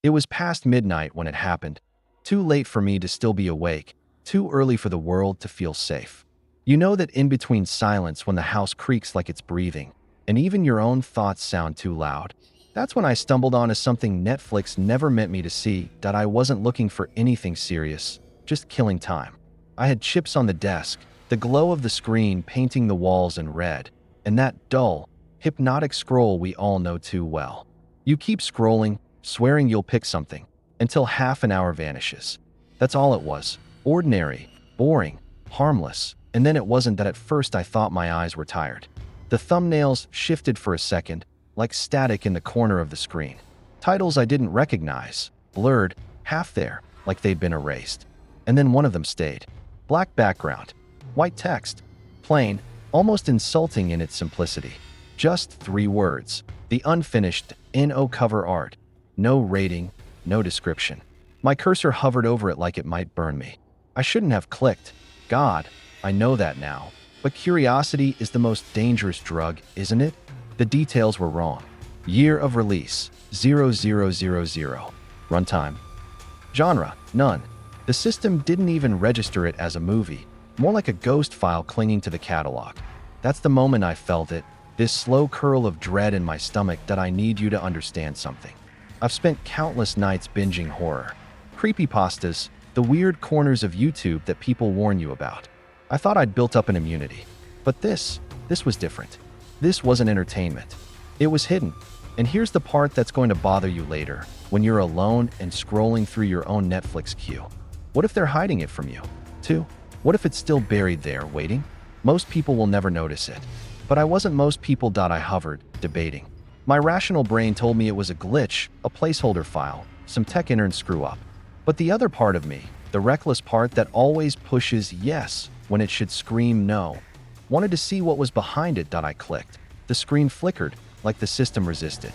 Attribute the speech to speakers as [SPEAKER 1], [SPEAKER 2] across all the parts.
[SPEAKER 1] It was past midnight when it happened. Too late for me to still be awake, too early for the world to feel safe. You know that in between silence when the house creaks like it's breathing, and even your own thoughts sound too loud? That's when I stumbled onto something Netflix never meant me to see, that I wasn't looking for anything serious, just killing time. I had chips on the desk, the glow of the screen painting the walls in red, and that dull, hypnotic scroll we all know too well. You keep scrolling, swearing you'll pick something, until half an hour vanishes. That's all it was. Ordinary, boring, harmless. And then it wasn't that. At first I thought my eyes were tired. The thumbnails shifted for a second, like static in the corner of the screen. Titles I didn't recognize, blurred, half there, like they'd been erased. And then one of them stayed. Black background, white text, plain, almost insulting in its simplicity. Just 3 words, the unfinished, NO cover art. No rating, no description. My cursor hovered over it like it might burn me. I shouldn't have clicked. God, I know that now. But curiosity is the most dangerous drug, isn't it? The details were wrong. Year of release, 0000. Runtime. Genre, none. The system didn't even register it as a movie, more like a ghost file clinging to the catalog. That's the moment I felt it, this slow curl of dread in my stomach, that I need you to understand something. I've spent countless nights binging horror. Creepypastas, the weird corners of YouTube that people warn you about. I thought I'd built up an immunity. But this was different. This wasn't entertainment. It was hidden. And here's the part that's going to bother you later, when you're alone and scrolling through your own Netflix queue. What if they're hiding it from you, too? What if it's still buried there, waiting? Most people will never notice it. But I wasn't most people. I hovered, debating. My rational brain told me it was a glitch, a placeholder file, some tech intern screw up. But the other part of me, the reckless part that always pushes yes when it should scream no, wanted to see what was behind it. I clicked. The screen flickered, like the system resisted.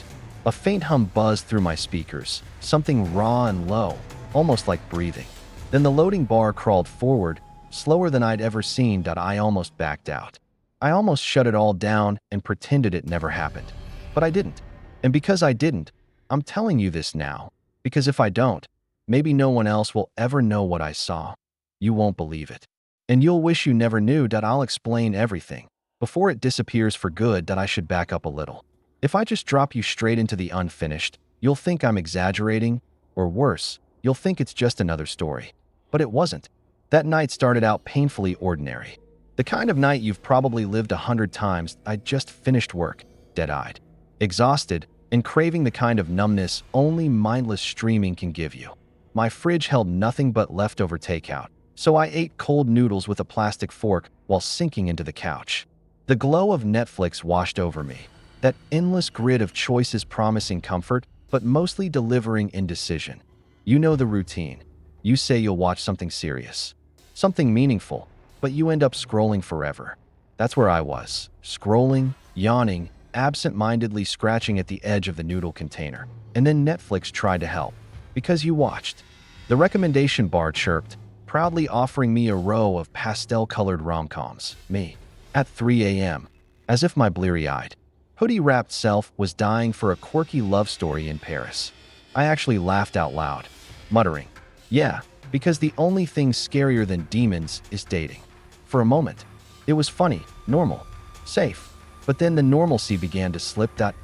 [SPEAKER 1] A faint hum buzzed through my speakers, something raw and low, almost like breathing. Then the loading bar crawled forward, slower than I'd ever seen. I almost backed out. I almost shut it all down and pretended it never happened. But I didn't. And because I didn't, I'm telling you this now. Because if I don't, maybe no one else will ever know what I saw. You won't believe it. And you'll wish you never knew. I'll explain everything. Before it disappears for good. I should back up a little. If I just drop you straight into the unfinished, you'll think I'm exaggerating, or worse, you'll think it's just another story. But it wasn't. That night started out painfully ordinary. The kind of night you've probably lived 100 times. I'd just finished work, dead-eyed, exhausted, and craving the kind of numbness only mindless streaming can give you. My fridge held nothing but leftover takeout, so I ate cold noodles with a plastic fork while sinking into the couch. The glow of Netflix washed over me, that endless grid of choices promising comfort, but mostly delivering indecision. You know the routine. You say you'll watch something serious, something meaningful, but you end up scrolling forever. That's where I was, scrolling, yawning, absent-mindedly scratching at the edge of the noodle container. And then Netflix tried to help, because you watched. The recommendation bar chirped, proudly offering me a row of pastel-colored rom-coms, me, at 3 a.m., as if my bleary-eyed, hoodie-wrapped self was dying for a quirky love story in Paris. I actually laughed out loud, muttering, yeah, because the only thing scarier than demons is dating. For a moment, it was funny, normal, safe. But then the normalcy began to slip. At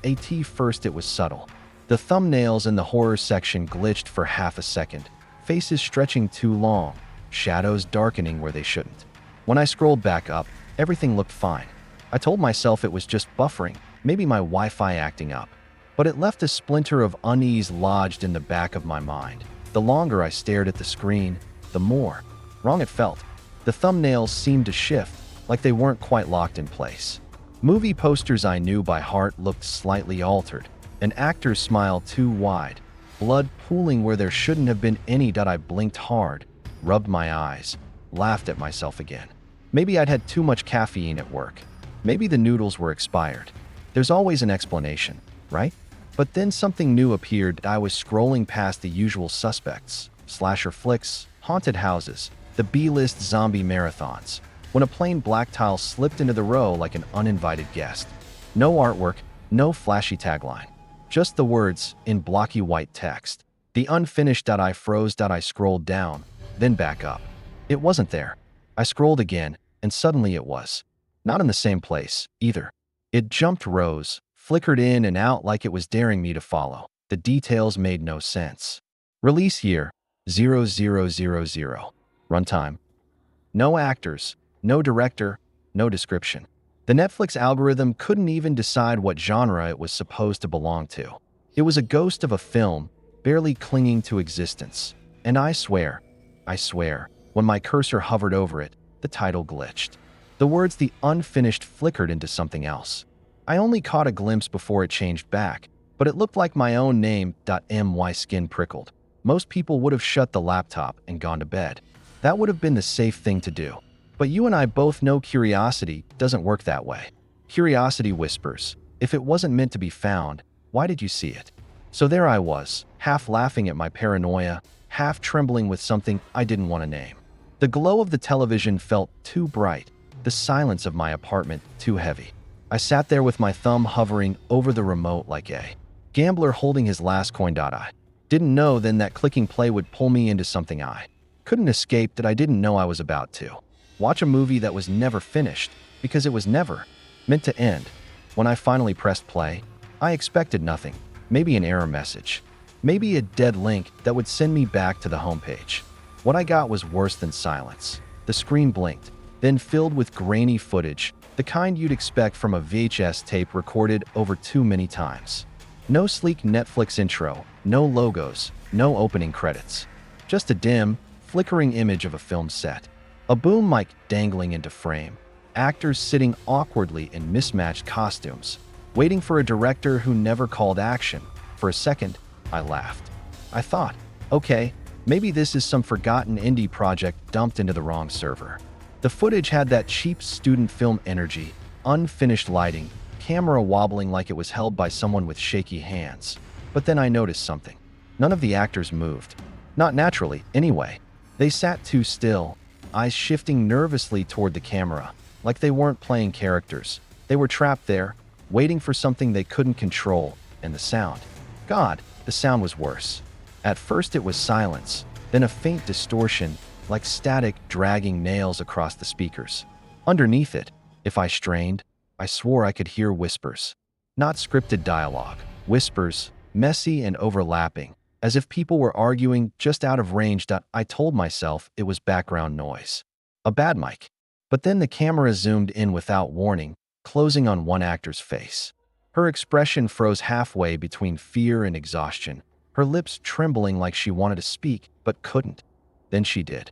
[SPEAKER 1] first it was subtle. The thumbnails in the horror section glitched for half a second, faces stretching too long, shadows darkening where they shouldn't. When I scrolled back up, everything looked fine. I told myself it was just buffering, maybe my Wi-Fi acting up. But it left a splinter of unease lodged in the back of my mind. The longer I stared at the screen, the more wrong it felt. The thumbnails seemed to shift, like they weren't quite locked in place. Movie posters I knew by heart looked slightly altered. An actor's smile too wide, blood pooling where there shouldn't have been any. I blinked hard, rubbed my eyes, laughed at myself again. Maybe I'd had too much caffeine at work. Maybe the noodles were expired. There's always an explanation, right? But then something new appeared. I was scrolling past the usual suspects, slasher flicks, haunted houses, the B-list zombie marathons, when a plain black tile slipped into the row like an uninvited guest. No artwork, no flashy tagline. Just the words in blocky white text. The unfinished. I froze. I scrolled down, then back up. It wasn't there. I scrolled again, and suddenly it was. Not in the same place, either. It jumped rows, flickered in and out like it was daring me to follow. The details made no sense. Release year, 0000. Runtime. No actors, no director, no description. The Netflix algorithm couldn't even decide what genre it was supposed to belong to. It was a ghost of a film, barely clinging to existence. And I swear, when my cursor hovered over it, the title glitched. The words "the unfinished" flickered into something else. I only caught a glimpse before it changed back, but it looked like my own name. My skin prickled. Most people would have shut the laptop and gone to bed. That would have been the safe thing to do. But you and I both know curiosity doesn't work that way. Curiosity whispers, if it wasn't meant to be found, why did you see it? So there I was, half laughing at my paranoia, half trembling with something I didn't want to name. The glow of the television felt too bright, the silence of my apartment too heavy. I sat there with my thumb hovering over the remote like a gambler holding his last coin. I didn't know then that clicking play would pull me into something I couldn't escape, that I didn't know I was about to. Watch a movie that was never finished, because it was never meant to end. When I finally pressed play, I expected nothing. Maybe an error message. Maybe a dead link that would send me back to the homepage. What I got was worse than silence. The screen blinked, then filled with grainy footage, the kind you'd expect from a VHS tape recorded over too many times. No sleek Netflix intro, no logos, no opening credits. Just a dim, flickering image of a film set. A boom mic dangling into frame. Actors sitting awkwardly in mismatched costumes, waiting for a director who never called action. For a second, I laughed. I thought, okay, maybe this is some forgotten indie project dumped into the wrong server. The footage had that cheap student film energy, unfinished lighting, camera wobbling like it was held by someone with shaky hands. But then I noticed something. None of the actors moved. Not naturally, anyway. They sat too still, eyes shifting nervously toward the camera, like they weren't playing characters. They were trapped there, waiting for something they couldn't control, and the sound. God, the sound was worse. At first it was silence, then a faint distortion, like static dragging nails across the speakers. Underneath it, if I strained, I swore I could hear whispers. Not scripted dialogue, whispers, messy and overlapping, as if people were arguing just out of range. I told myself it was background noise. A bad mic. But then the camera zoomed in without warning, closing on one actor's face. Her expression froze halfway between fear and exhaustion, her lips trembling like she wanted to speak, but couldn't. Then she did.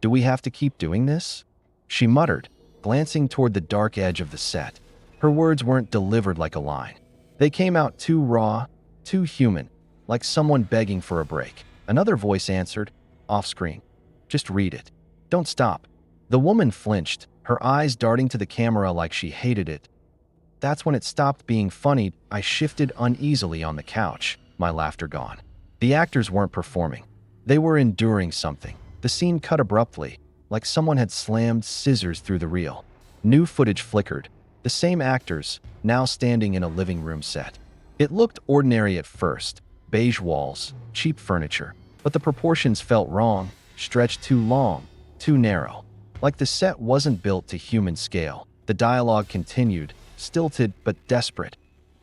[SPEAKER 1] "Do we have to keep doing this?" she muttered, glancing toward the dark edge of the set. Her words weren't delivered like a line. They came out too raw, too human, like someone begging for a break. Another voice answered, off-screen. "Just read it. Don't stop." The woman flinched, her eyes darting to the camera like she hated it. That's when it stopped being funny. I shifted uneasily on the couch, my laughter gone. The actors weren't performing. They were enduring something. The scene cut abruptly, like someone had slammed scissors through the reel. New footage flickered. The same actors, now standing in a living room set. It looked ordinary at first. Beige walls, cheap furniture. But the proportions felt wrong, stretched too long, too narrow. Like the set wasn't built to human scale. The dialogue continued, stilted but desperate.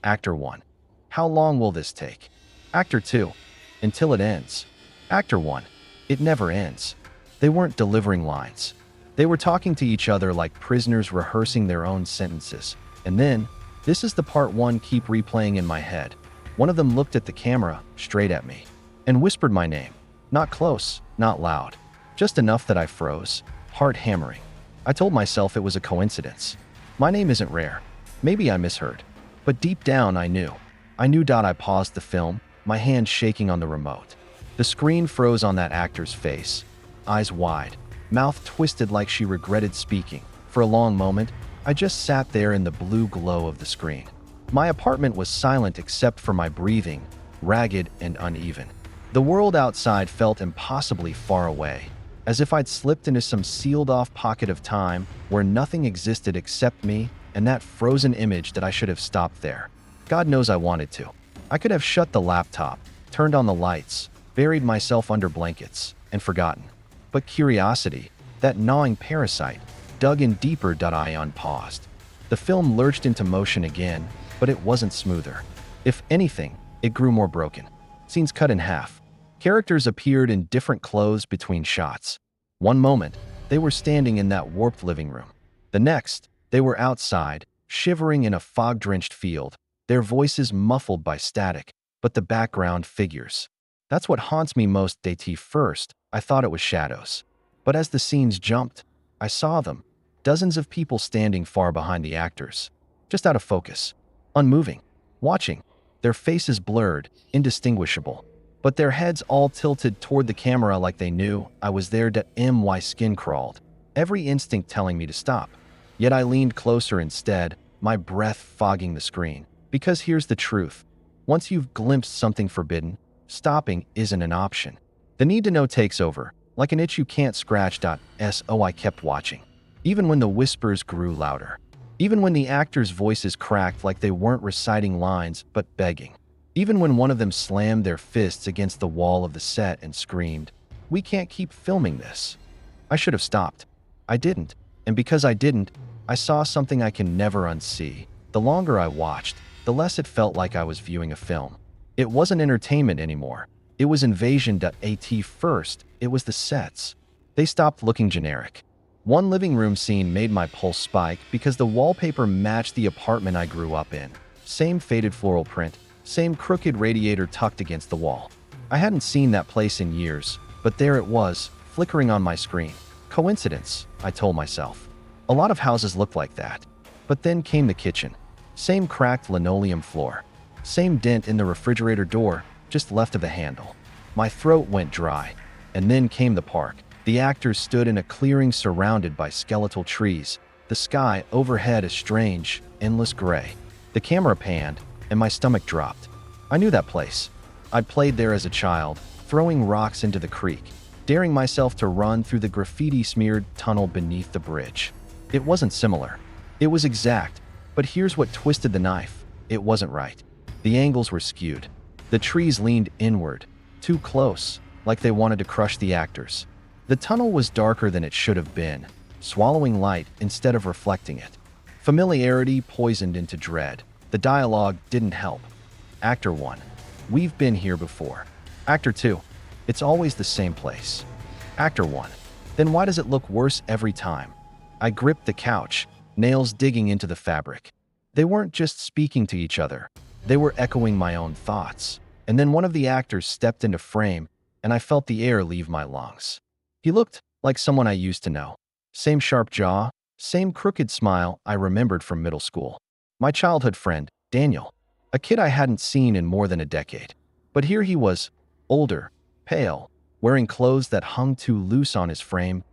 [SPEAKER 1] Actor 1. "How long will this take?" Actor 2. "Until it ends." Actor 1. "It never ends." They weren't delivering lines. They were talking to each other like prisoners rehearsing their own sentences. And then, this is the part one keep replaying in my head. One of them looked at the camera, straight at me, and whispered my name. Not close, not loud. Just enough that I froze, heart hammering. I told myself it was a coincidence. My name isn't rare. Maybe I misheard. But deep down I knew. I paused the film, my hand shaking on the remote. The screen froze on that actor's face, eyes wide, mouth twisted like she regretted speaking. For a long moment, I just sat there in the blue glow of the screen. My apartment was silent except for my breathing, ragged and uneven. The world outside felt impossibly far away, as if I'd slipped into some sealed-off pocket of time where nothing existed except me and that frozen image that I should have stopped there. God knows I wanted to. I could have shut the laptop, turned on the lights, buried myself under blankets, and forgotten. But curiosity, that gnawing parasite, dug in deeper. I unpaused. The film lurched into motion again, but it wasn't smoother. If anything, it grew more broken. Scenes cut in half. Characters appeared in different clothes between shots. One moment, they were standing in that warped living room. The next, they were outside, shivering in a fog-drenched field, their voices muffled by static, but the background figures. That's what haunts me most. At first, I thought it was shadows. But as the scenes jumped, I saw them. Dozens of people standing far behind the actors, just out of focus, unmoving, watching, their faces blurred, indistinguishable, but their heads all tilted toward the camera like they knew I was there. My skin crawled, every instinct telling me to stop. Yet I leaned closer instead, my breath fogging the screen. Because here's the truth. Once you've glimpsed something forbidden, stopping isn't an option. The need to know takes over, like an itch you can't scratch. I kept watching. Even when the whispers grew louder. Even when the actors' voices cracked like they weren't reciting lines, but begging. Even when one of them slammed their fists against the wall of the set and screamed, "We can't keep filming this." I should have stopped. I didn't. And because I didn't, I saw something I can never unsee. The longer I watched, the less it felt like I was viewing a film. It wasn't entertainment anymore. It was invasion. At first, it was the sets. They stopped looking generic. One living room scene made my pulse spike because the wallpaper matched the apartment I grew up in. Same faded floral print, same crooked radiator tucked against the wall. I hadn't seen that place in years, but there it was, flickering on my screen. Coincidence, I told myself. A lot of houses looked like that. But then came the kitchen. Same cracked linoleum floor. Same dent in the refrigerator door, just left of the handle. My throat went dry. And then came the park. The actors stood in a clearing surrounded by skeletal trees. The sky overhead a strange, endless gray. The camera panned, and my stomach dropped. I knew that place. I'd played there as a child, throwing rocks into the creek, daring myself to run through the graffiti-smeared tunnel beneath the bridge. It wasn't similar. It was exact, but here's what twisted the knife. It wasn't right. The angles were skewed. The trees leaned inward, too close, like they wanted to crush the actors. The tunnel was darker than it should have been, swallowing light instead of reflecting it. Familiarity poisoned into dread. The dialogue didn't help. Actor 1. We've been here before. Actor 2. It's always the same place. Actor 1. Then why does it look worse every time? I gripped the couch, nails digging into the fabric. They weren't just speaking to each other. They were echoing my own thoughts. And then one of the actors stepped into frame, and I felt the air leave my lungs. He looked like someone I used to know. Same sharp jaw, same crooked smile I remembered from middle school. My childhood friend, Daniel, a kid I hadn't seen in more than a decade. But here he was, older, pale, wearing clothes that hung too loose on his frame.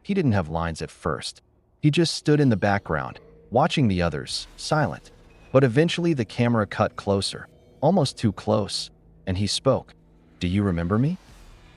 [SPEAKER 1] He didn't have lines at first. He just stood in the background, watching the others, silent. But eventually the camera cut closer, almost too close, and he spoke. "Do you remember me?"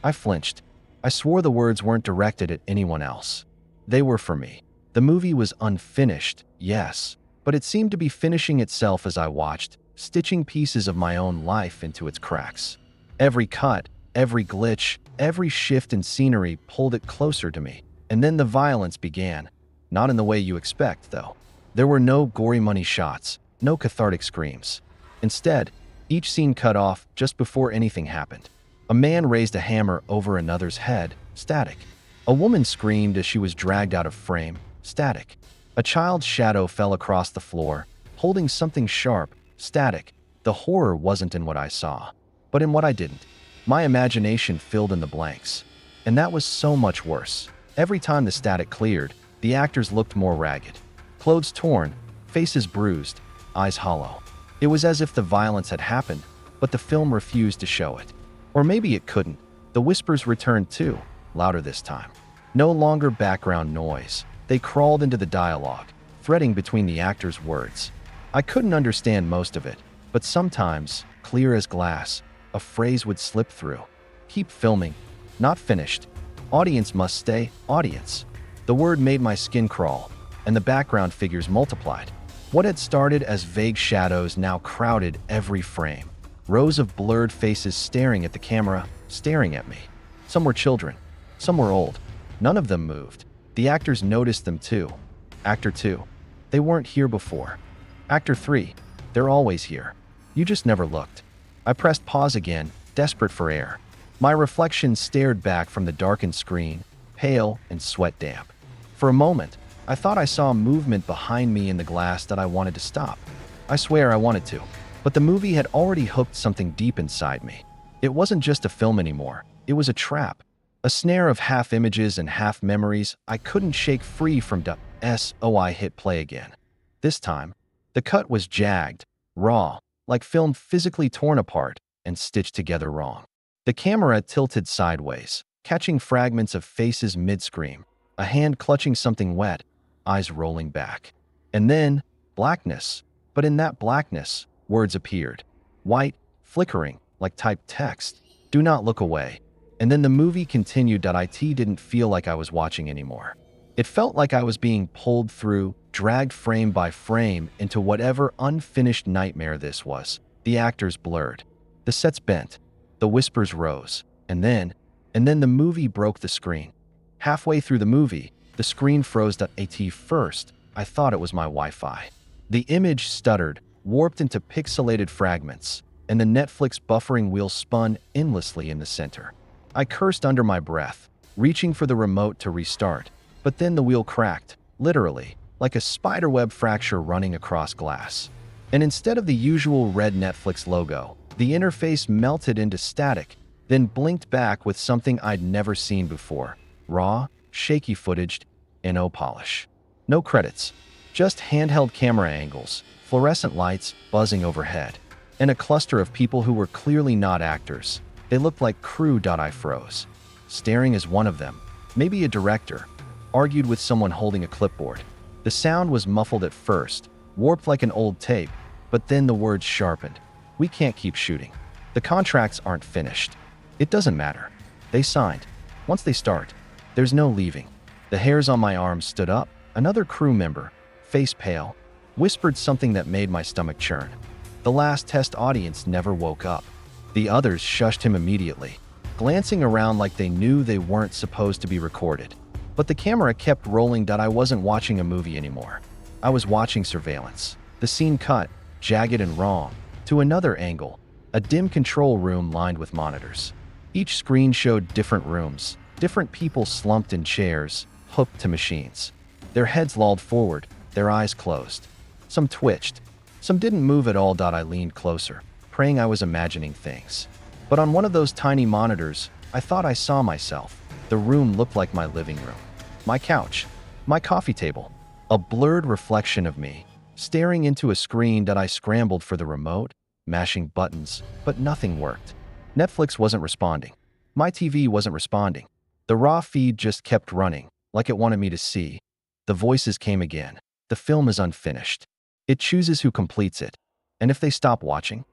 [SPEAKER 1] I flinched. I swore the words weren't directed at anyone else. They were for me. The movie was unfinished, yes, but it seemed to be finishing itself as I watched, stitching pieces of my own life into its cracks. Every cut, every glitch, every shift in scenery pulled it closer to me. And then the violence began. Not in the way you expect, though. There were no gory money shots, no cathartic screams. Instead, each scene cut off just before anything happened. A man raised a hammer over another's head, static. A woman screamed as she was dragged out of frame, static. A child's shadow fell across the floor, holding something sharp, static. The horror wasn't in what I saw, but in what I didn't. My imagination filled in the blanks. And that was so much worse. Every time the static cleared, the actors looked more ragged. Clothes torn, faces bruised, eyes hollow. It was as if the violence had happened, but the film refused to show it. Or maybe it couldn't. The whispers returned too, louder this time. No longer background noise. They crawled into the dialogue, threading between the actors' words. I couldn't understand most of it, but sometimes, clear as glass, a phrase would slip through. Keep filming. Not finished. Audience must stay. Audience. The word made my skin crawl, and the background figures multiplied. What had started as vague shadows now crowded every frame. Rows of blurred faces staring at the camera, staring at me. Some were children. Some were old. None of them moved. The actors noticed them too. Actor 2. They weren't here before. Actor 3. They're always here. You just never looked. I pressed pause again, desperate for air. My reflection stared back from the darkened screen, pale and sweat damp. For a moment, I thought I saw movement behind me in the glass that I wanted to stop. I swear I wanted to. But the movie had already hooked something deep inside me. It wasn't just a film anymore. It was a trap. A snare of half images and half memories I couldn't shake free from so I hit play again. This time, the cut was jagged, raw, like film physically torn apart and stitched together wrong. The camera tilted sideways, catching fragments of faces mid-scream, a hand clutching something wet, eyes rolling back. And then, blackness. But in that blackness, words appeared. White, flickering, like typed text. Do not look away. And then the movie continued. It didn't feel like I was watching anymore. It felt like I was being pulled through, dragged frame by frame into whatever unfinished nightmare this was. The actors blurred. The sets bent. The whispers rose. And then the movie broke the screen. Halfway through the movie, the screen froze. First, I thought it was my Wi-Fi. The image stuttered, warped into pixelated fragments, and the Netflix buffering wheel spun endlessly in the center. I cursed under my breath, reaching for the remote to restart, but then the wheel cracked, literally, like a spiderweb fracture running across glass. And instead of the usual red Netflix logo, the interface melted into static, then blinked back with something I'd never seen before. Raw, shaky footage, and no polish. No credits, just handheld camera angles, fluorescent lights buzzing overhead, and a cluster of people who were clearly not actors. They looked like crew. I froze. Staring as one of them, maybe a director, argued with someone holding a clipboard. The sound was muffled at first, warped like an old tape, but then the words sharpened. We can't keep shooting. The contracts aren't finished. It doesn't matter. They signed. Once they start, there's no leaving. The hairs on my arms stood up. Another crew member, face pale, whispered something that made my stomach churn. The last test audience never woke up. The others shushed him immediately, glancing around like they knew they weren't supposed to be recorded. But the camera kept rolling. I wasn't watching a movie anymore. I was watching surveillance. The scene cut, jagged and wrong, to another angle, a dim control room lined with monitors. Each screen showed different rooms, different people slumped in chairs, hooked to machines. Their heads lolled forward, their eyes closed. Some twitched. Some didn't move at all. I leaned closer, praying I was imagining things. But on one of those tiny monitors, I thought I saw myself. The room looked like my living room. My couch. My coffee table. A blurred reflection of me, staring into a screen. I scrambled for the remote, mashing buttons, but nothing worked. Netflix wasn't responding. My TV wasn't responding. The raw feed just kept running, like it wanted me to see. The voices came again. The film is unfinished. It chooses who completes it. And if they stop watching,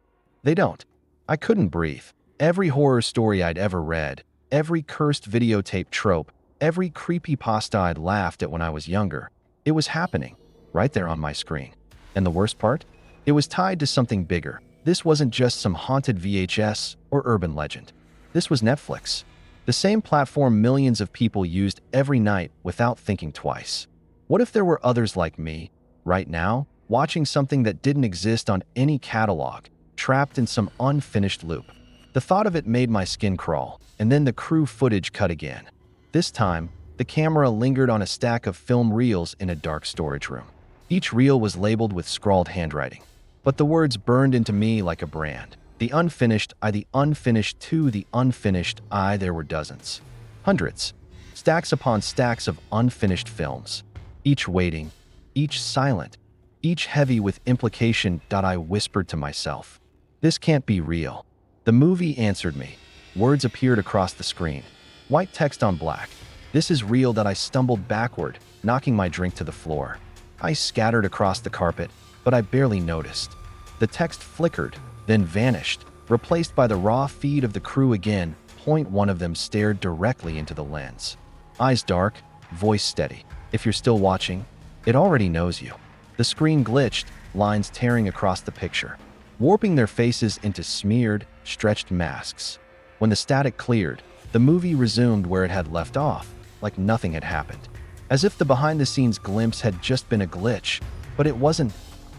[SPEAKER 1] they don't. I couldn't breathe. Every horror story I'd ever read, every cursed videotape trope, every creepypasta I'd laughed at when I was younger, it was happening, right there on my screen. And the worst part? It was tied to something bigger. This wasn't just some haunted VHS or urban legend. This was Netflix. The same platform millions of people used every night without thinking twice. What if there were others like me, right now, watching something that didn't exist on any catalog, trapped in some unfinished loop? The thought of it made my skin crawl, and then the crew footage cut again. This time, the camera lingered on a stack of film reels in a dark storage room. Each reel was labeled with scrawled handwriting, but the words burned into me like a brand. The unfinished I, the unfinished two, the unfinished I. There were dozens. Hundreds. Stacks upon stacks of unfinished films. Each waiting, each silent, each heavy with implication. I whispered to myself, this can't be real. The movie answered me. Words appeared across the screen. White text on black. This is real. I stumbled backward, knocking my drink to the floor. Ice scattered across the carpet, but I barely noticed. The text flickered, then vanished, replaced by the raw feed of the crew again. One of them stared directly into the lens. Eyes dark, voice steady. If you're still watching, it already knows you. The screen glitched, lines tearing across the picture, warping their faces into smeared, stretched masks. When the static cleared, the movie resumed where it had left off, like nothing had happened. As if the behind-the-scenes glimpse had just been a glitch, but it wasn't.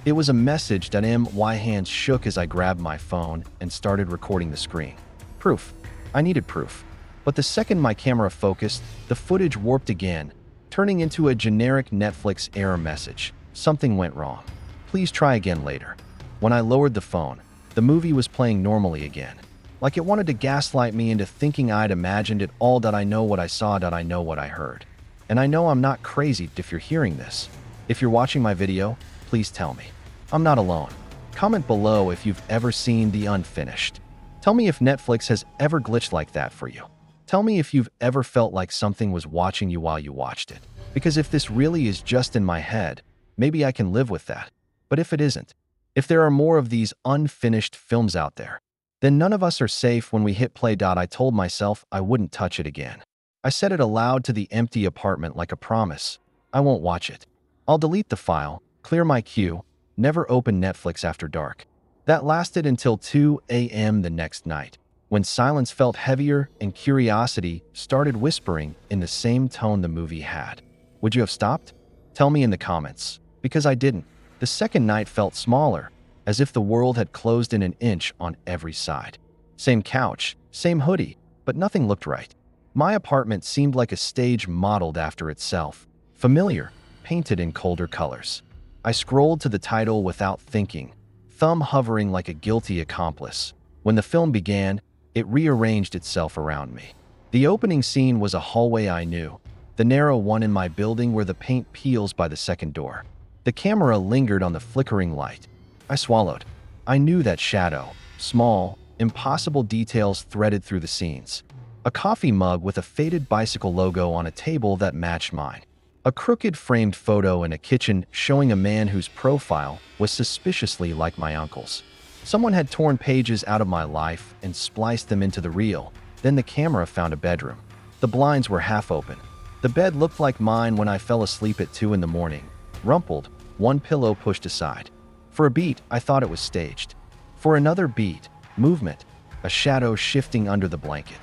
[SPEAKER 1] It was a message that my hands shook as I grabbed my phone and started recording the screen. Proof. I needed proof. But the second my camera focused, the footage warped again, turning into a generic Netflix error message. Something went wrong. Please try again later. When I lowered the phone, the movie was playing normally again. Like it wanted to gaslight me into thinking I'd imagined it all, that I know what I saw, that I know what I heard. And I know I'm not crazy if you're hearing this. If you're watching my video, please tell me. I'm not alone. Comment below if you've ever seen the unfinished. Tell me if Netflix has ever glitched like that for you. Tell me if you've ever felt like something was watching you while you watched it. Because if this really is just in my head, maybe I can live with that. But if it isn't, if there are more of these unfinished films out there, then none of us are safe when we hit play. I told myself I wouldn't touch it again. I said it aloud to the empty apartment like a promise. I won't watch it. I'll delete the file, clear my queue, never open Netflix after dark. That lasted until 2 a.m. the next night, when silence felt heavier and curiosity started whispering in the same tone the movie had. Would you have stopped? Tell me in the comments, because I didn't. The second night felt smaller, as if the world had closed in an inch on every side. Same couch, same hoodie, but nothing looked right. My apartment seemed like a stage modeled after itself, familiar, painted in colder colors. I scrolled to the title without thinking, thumb hovering like a guilty accomplice. When the film began, it rearranged itself around me. The opening scene was a hallway I knew, the narrow one in my building where the paint peels by the second door. The camera lingered on the flickering light. I swallowed. I knew that shadow, small, impossible details threaded through the scenes. A coffee mug with a faded bicycle logo on a table that matched mine. A crooked framed photo in a kitchen showing a man whose profile was suspiciously like my uncle's. Someone had torn pages out of my life and spliced them into the reel. Then the camera found a bedroom. The blinds were half open. The bed looked like mine when I fell asleep at 2 in the morning, rumpled, one pillow pushed aside. For a beat, I thought it was staged. For another beat, movement, a shadow shifting under the blanket.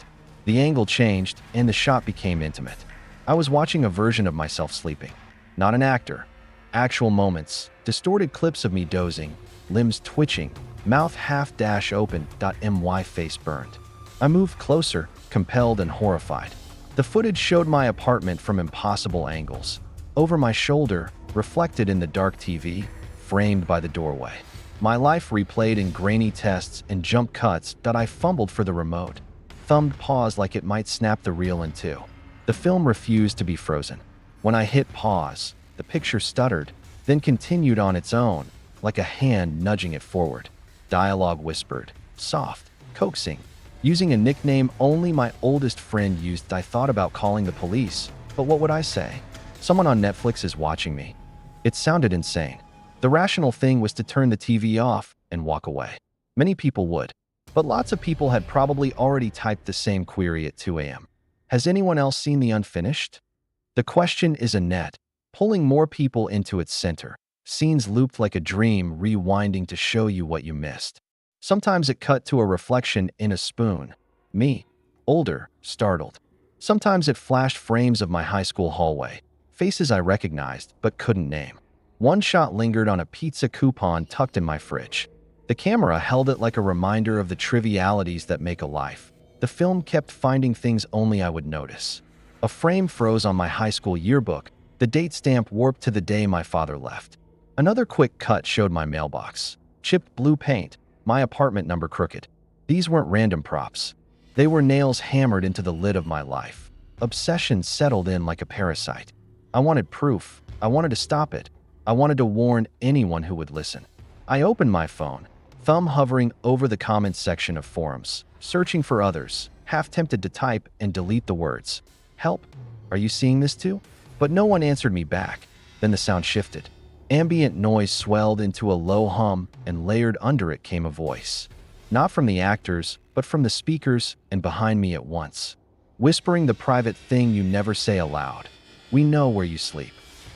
[SPEAKER 1] The angle changed, and the shot became intimate. I was watching a version of myself sleeping. Not an actor. Actual moments, distorted clips of me dozing, limbs twitching, mouth half open. My face burned. I moved closer, compelled and horrified. The footage showed my apartment from impossible angles. Over my shoulder, reflected in the dark TV, framed by the doorway. My life replayed in grainy tests and jump cuts that I fumbled for the remote. Thumbed pause like it might snap the reel in two. The film refused to be frozen. When I hit pause, the picture stuttered, then continued on its own, like a hand nudging it forward. Dialogue whispered, soft, coaxing, using a nickname only my oldest friend used. I thought about calling the police, but what would I say? Someone on Netflix is watching me. It sounded insane. The rational thing was to turn the TV off and walk away. Many people would, but lots of people had probably already typed the same query at 2 a.m. Has anyone else seen the unfinished? The question is a net, pulling more people into its center. Scenes looped like a dream, rewinding to show you what you missed. Sometimes it cut to a reflection in a spoon. Me, older, startled. Sometimes it flashed frames of my high school hallway, faces I recognized but couldn't name. One shot lingered on a pizza coupon tucked in my fridge. The camera held it like a reminder of the trivialities that make a life. The film kept finding things only I would notice. A frame froze on my high school yearbook, the date stamp warped to the day my father left. Another quick cut showed my mailbox. Chipped blue paint, my apartment number crooked. These weren't random props. They were nails hammered into the lid of my life. Obsession settled in like a parasite. I wanted proof. I wanted to stop it. I wanted to warn anyone who would listen. I opened my phone, thumb hovering over the comments section of forums, searching for others, half tempted to type and delete the words. Help, are you seeing this too? But no one answered me back. Then the sound shifted. Ambient noise swelled into a low hum, and layered under it came a voice. Not from the actors, but from the speakers and behind me at once. Whispering the private thing you never say aloud. We know where you sleep.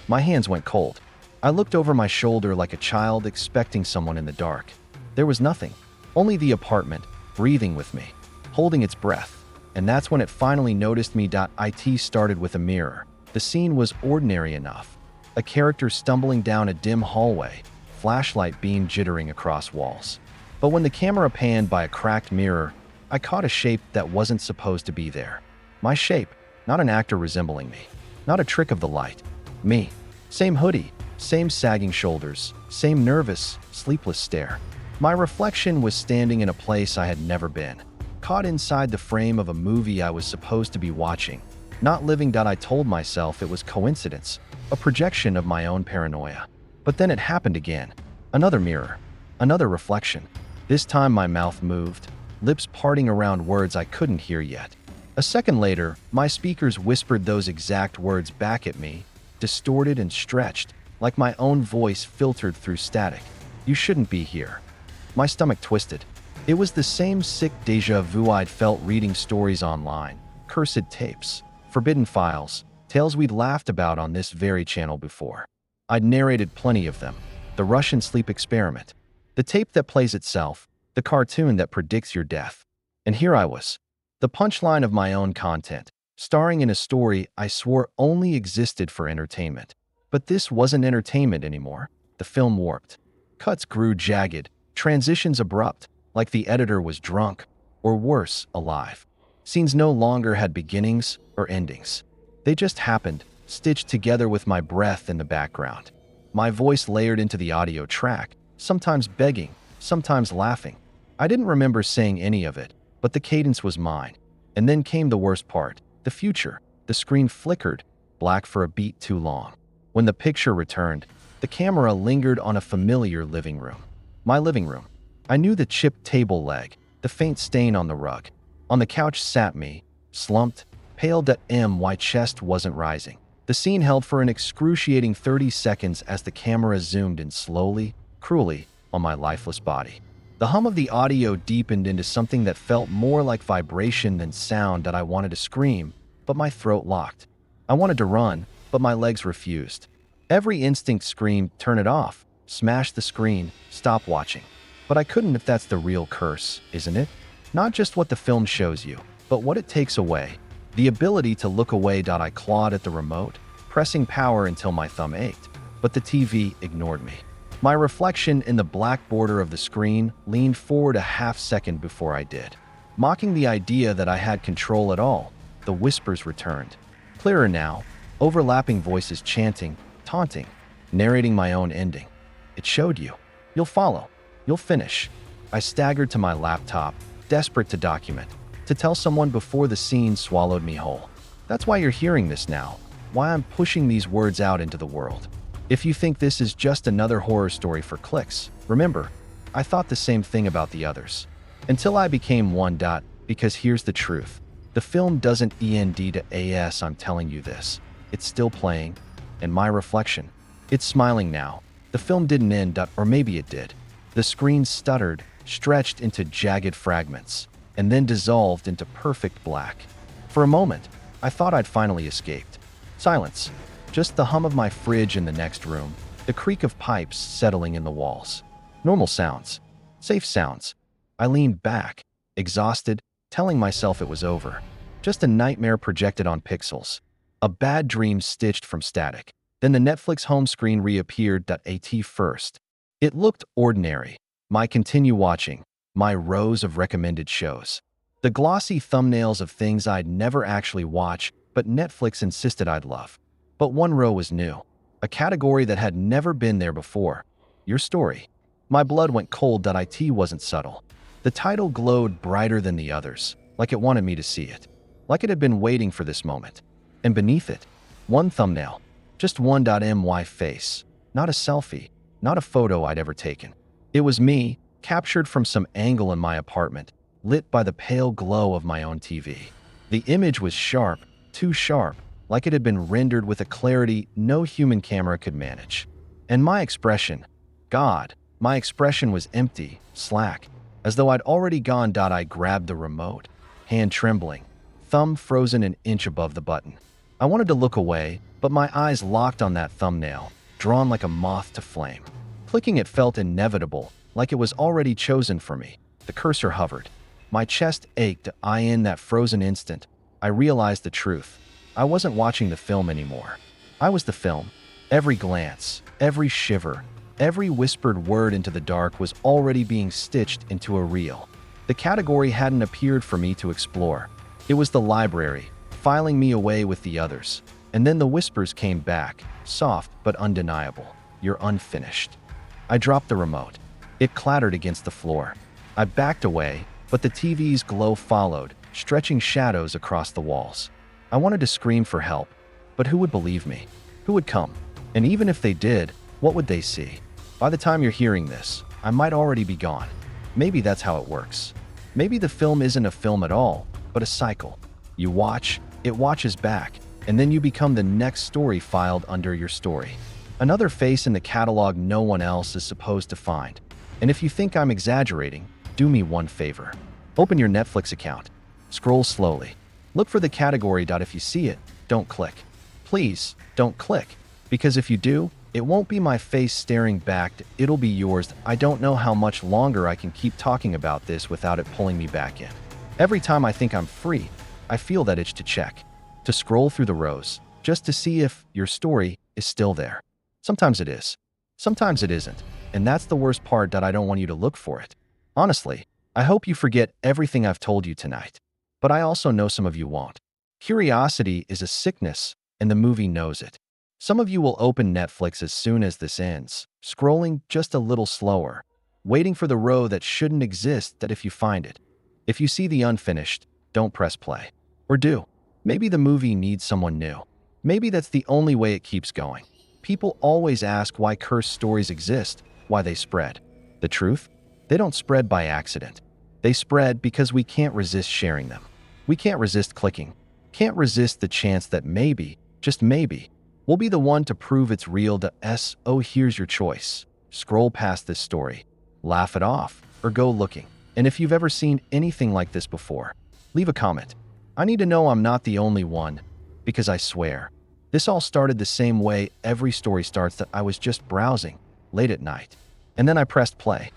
[SPEAKER 1] My hands went cold. I looked over my shoulder like a child expecting someone in the dark. There was nothing, only the apartment, breathing with me. holding its breath. And that's when it finally noticed me. It started with a mirror. The scene was ordinary enough. A character stumbling down a dim hallway, flashlight beam jittering across walls. But when the camera panned by a cracked mirror, I caught a shape that wasn't supposed to be there. My shape, not an actor resembling me, not a trick of the light. Me. Same hoodie, same sagging shoulders, same nervous, sleepless stare. My reflection was standing in a place I had never been, caught inside the frame of a movie I was supposed to be watching, not living. I told myself it was coincidence, a projection of my own paranoia. But then it happened again. Another mirror, another reflection. This time my mouth moved, lips parting around words I couldn't hear yet. A second later, my speakers whispered those exact words back at me, distorted and stretched, like my own voice filtered through static. You shouldn't be here. My stomach twisted. It was the same sick déjà vu I'd felt reading stories online, cursed tapes, forbidden files, tales we'd laughed about on this very channel before. I'd narrated plenty of them. The Russian sleep experiment, the tape that plays itself, the cartoon that predicts your death. And here I was, the punchline of my own content, starring in a story I swore only existed for entertainment. But this wasn't entertainment anymore. The film warped. Cuts grew jagged, transitions abrupt, like the editor was drunk, or worse, alive. Scenes no longer had beginnings or endings. They just happened, stitched together with my breath in the background. My voice layered into the audio track, sometimes begging, sometimes laughing. I didn't remember saying any of it, but the cadence was mine. And then came the worst part, the future. The screen flickered, black for a beat too long. When the picture returned, the camera lingered on a familiar living room. My living room. I knew the chipped table leg, the faint stain on the rug. On the couch sat me, slumped, pale. My chest wasn't rising. The scene held for an excruciating 30 seconds as the camera zoomed in slowly, cruelly, on my lifeless body. The hum of the audio deepened into something that felt more like vibration than sound. I wanted to scream, but my throat locked. I wanted to run, but my legs refused. Every instinct screamed, turn it off, smash the screen, stop watching. But I couldn't. If that's the real curse, isn't it? Not just what the film shows you, but what it takes away. The ability to look away. I clawed at the remote, pressing power until my thumb ached, but the TV ignored me. My reflection in the black border of the screen leaned forward a half second before I did. Mocking the idea that I had control at all, the whispers returned. Clearer now, overlapping voices chanting, taunting, narrating my own ending. It showed you. You'll follow. You'll finish. I staggered to my laptop, desperate to document, to tell someone before the scene swallowed me whole. That's why you're hearing this now, why I'm pushing these words out into the world. If you think this is just another horror story for clicks, remember, I thought the same thing about the others. Until I became one. Because here's the truth. The film doesn't end to as I'm telling you this. It's still playing, and my reflection, it's smiling now. The film didn't end, or maybe it did. The screen stuttered, stretched into jagged fragments, and then dissolved into perfect black. For a moment, I thought I'd finally escaped. Silence. Just the hum of my fridge in the next room, the creak of pipes settling in the walls. Normal sounds. Safe sounds. I leaned back, exhausted, telling myself it was over. Just a nightmare projected on pixels. A bad dream stitched from static. Then the Netflix home screen reappeared. At first. It looked ordinary. My continue watching. My rows of recommended shows. The glossy thumbnails of things I'd never actually watch, but Netflix insisted I'd love. But one row was new. A category that had never been there before. Your story. My blood went cold. It wasn't subtle. The title glowed brighter than the others, like it wanted me to see it. Like it had been waiting for this moment. And beneath it, one thumbnail. Just one. My face. Not a selfie. Not a photo I'd ever taken. It was me, captured from some angle in my apartment, lit by the pale glow of my own TV. The image was sharp, too sharp, like it had been rendered with a clarity no human camera could manage. And my expression, God, my expression was empty, slack, as though I'd already gone. I grabbed the remote, hand trembling, thumb frozen an inch above the button. I wanted to look away, but my eyes locked on that thumbnail, drawn like a moth to flame. Clicking it felt inevitable, like it was already chosen for me. The cursor hovered. My chest ached. In that frozen instant, I realized the truth. I wasn't watching the film anymore. I was the film. Every glance, every shiver, every whispered word into the dark was already being stitched into a reel. The category hadn't appeared for me to explore. It was the library, filing me away with the others. And then the whispers came back, soft but undeniable. You're unfinished. I dropped the remote. It clattered against the floor. I backed away, but the TV's glow followed, stretching shadows across the walls. I wanted to scream for help, but who would believe me? Who would come? And even if they did, what would they see? By the time you're hearing this, I might already be gone. Maybe that's how it works. Maybe the film isn't a film at all, but a cycle. You watch, it watches back, and then you become the next story filed under your story. Another face in the catalog no one else is supposed to find. And if you think I'm exaggerating, do me one favor. Open your Netflix account. Scroll slowly. Look for the category. If you see it, don't click. Please, don't click. Because if you do, it won't be my face staring back, it'll be yours. I don't know how much longer I can keep talking about this without it pulling me back in. Every time I think I'm free, I feel that itch to check, to scroll through the rows, just to see if your story is still there. Sometimes it is. Sometimes it isn't. And that's the worst part, that I don't want you to look for it. Honestly, I hope you forget everything I've told you tonight. But I also know some of you won't. Curiosity is a sickness, and the movie knows it. Some of you will open Netflix as soon as this ends, scrolling just a little slower, waiting for the row that shouldn't exist. That if you find it, if you see the unfinished, don't press play. Or do. Maybe the movie needs someone new. Maybe that's the only way it keeps going. People always ask why cursed stories exist, why they spread. The truth? They don't spread by accident. They spread because we can't resist sharing them. We can't resist clicking. Can't resist the chance that maybe, just maybe, we'll be the one to prove it's real. So here's your choice. Scroll past this story, laugh it off, or go looking. And if you've ever seen anything like this before, leave a comment. I need to know I'm not the only one, because I swear, this all started the same way every story starts. That I was just browsing, late at night. And then I pressed play.